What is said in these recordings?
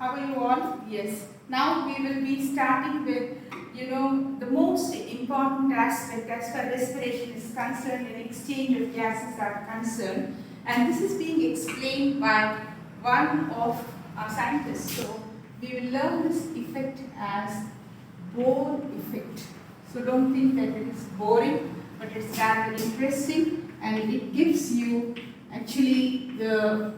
How are you all? Yes. Now we will be starting with, the most important aspect as far as respiration is concerned and exchange of gases are concerned. And this is being explained by one of our scientists. So we will learn this effect as Bohr effect. So don't think that it is boring, but it's rather interesting, and it gives you actually the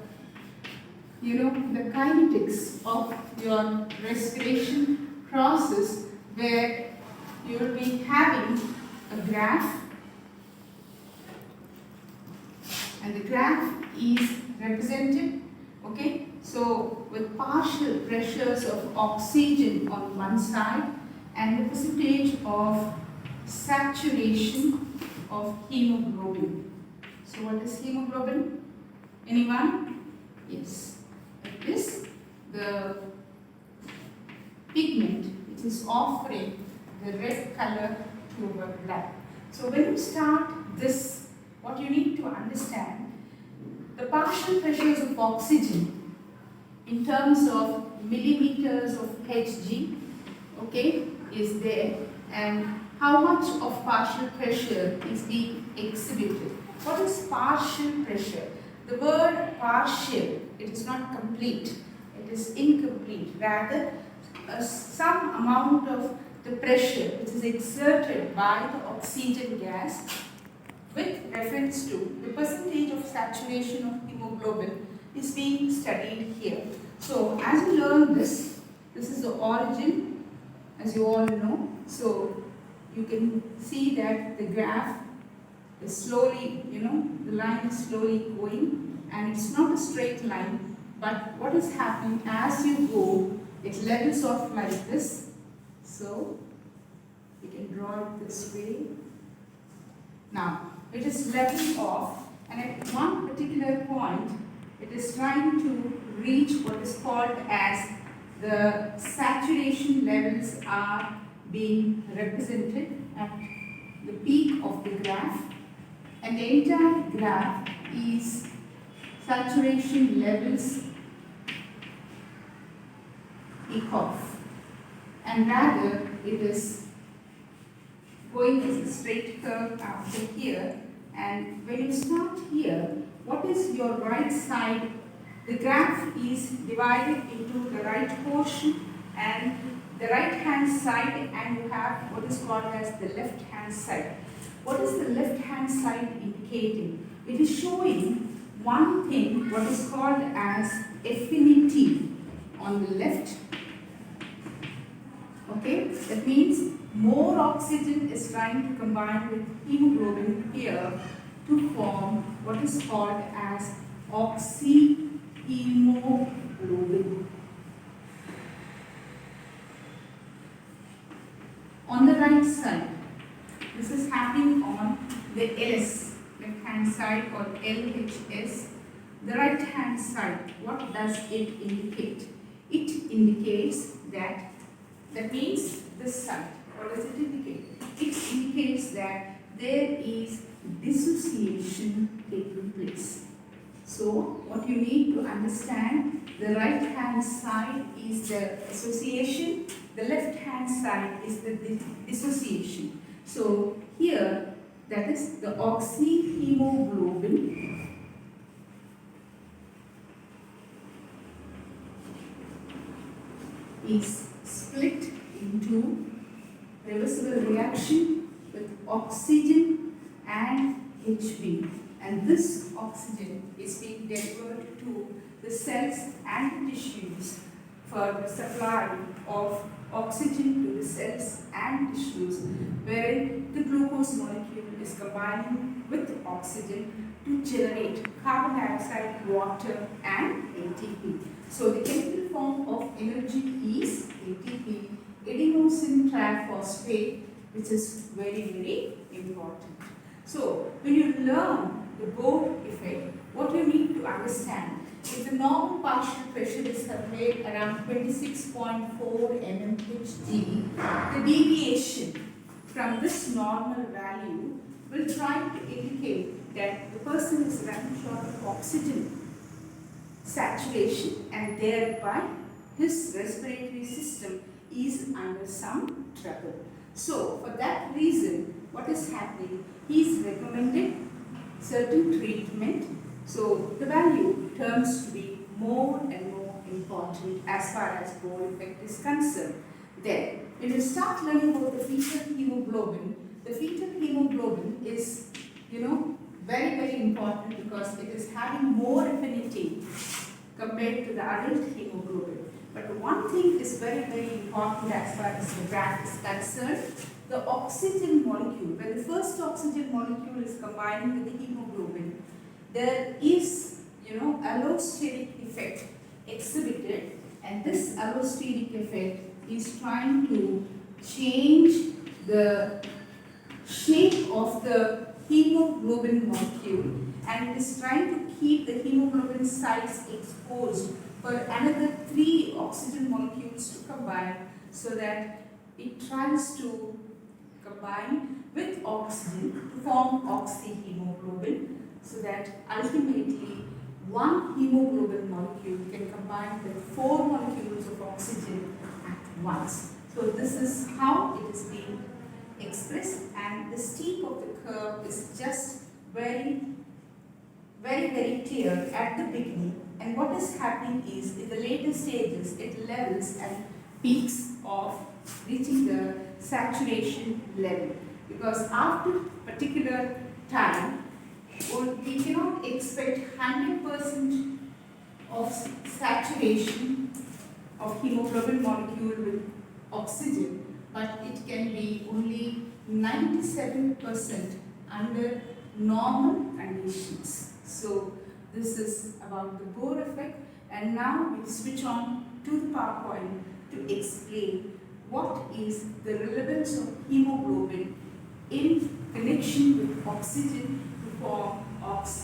kinetics of your respiration process, where you will be having a graph, and the graph is represented, okay, so with partial pressures of oxygen on one side and the percentage of saturation of hemoglobin. So what is hemoglobin? Anyone? Yes. It is the pigment which is offering the red color to our blood. So when you start this, what you need to understand, the partial pressures of oxygen in terms of millimeters of Hg, okay, is there, and how much of partial pressure is being exhibited. What is partial pressure? The word partial, it is not complete, it is incomplete. Rather, some amount of the pressure which is exerted by the oxygen gas with reference to the percentage of saturation of hemoglobin is being studied here. So, as you learn this is the origin, as you all know. So, you can see that the graph is slowly, the line is slowly going, and it's not a straight line, but what is happening as you go, it levels off like this. So, you can draw it this way. Now, it is leveling off, and at one particular point, it is trying to reach what is called as the saturation levels are being represented at the peak of the graph, and the entire graph is saturation levels off, and rather it is going as a straight curve after here. And when you start here, what is your right side? The graph is divided into the right portion and the right hand side, and you have what is called as the left hand side. What is the left hand side indicating? It is showing one thing, what is called as affinity on the left. Okay, that means more oxygen is trying to combine with hemoglobin here to form what is called as oxyhemoglobin. On the right side, this is happening on the LS, left hand side, or LHS. The right hand side, what does it indicate? It indicates that means this side. What does it indicate? It indicates that there is dissociation taking place. So, what you need to understand, the right hand side is the association, the left hand side is the dissociation. So, here, that is the oxyhemoglobin is split into reversible reaction with oxygen and Hb, and this oxygen is being delivered to the cells and tissues for the supply of oxygen to the cells and tissues, wherein the glucose molecule is combining with oxygen to generate carbon dioxide, water and ATP. So the chemical form of energy is ATP, adenosine triphosphate, which is very, very important. So when you learn the Bohr effect, what you need to understand, if the normal partial pressure is surveyed around 26.4 mmHg, the deviation from this normal value will try to indicate that the person is running short of oxygen saturation, and thereby his respiratory system is under some trouble. So for that reason, what is happening? He is recommended certain treatment. So the value turns to be more and more important as far as Bohr effect is concerned. Then, when you start learning about the fetal hemoglobin, the fetal hemoglobin is, very, very important because it is having more affinity compared to the adult hemoglobin. But one thing is very, very important as far as the graph is concerned. The oxygen molecule, when the first oxygen molecule is combining with the hemoglobin, there is, allosteric effect exhibited, and this allosteric effect is trying to change the shape of the hemoglobin molecule, and it is trying to keep the hemoglobin sites exposed for another 3 oxygen molecules to combine, so that it tries to combine with oxygen to form oxyhemoglobin, so that ultimately one hemoglobin molecule can combine with 4 molecules of oxygen at once. So this is how it is being expressed, and the steep of the curve is just very, very, very clear at the beginning, and what is happening is in the later stages it levels and peaks off, reaching the saturation level, because after particular time we cannot expect 100% of saturation of hemoglobin molecule with oxygen, but it can be only 97% under normal conditions. So this is about the Bohr effect, and now we switch on to the PowerPoint to explain what is the relevance of hemoglobin in connection with oxygen to form oxygen.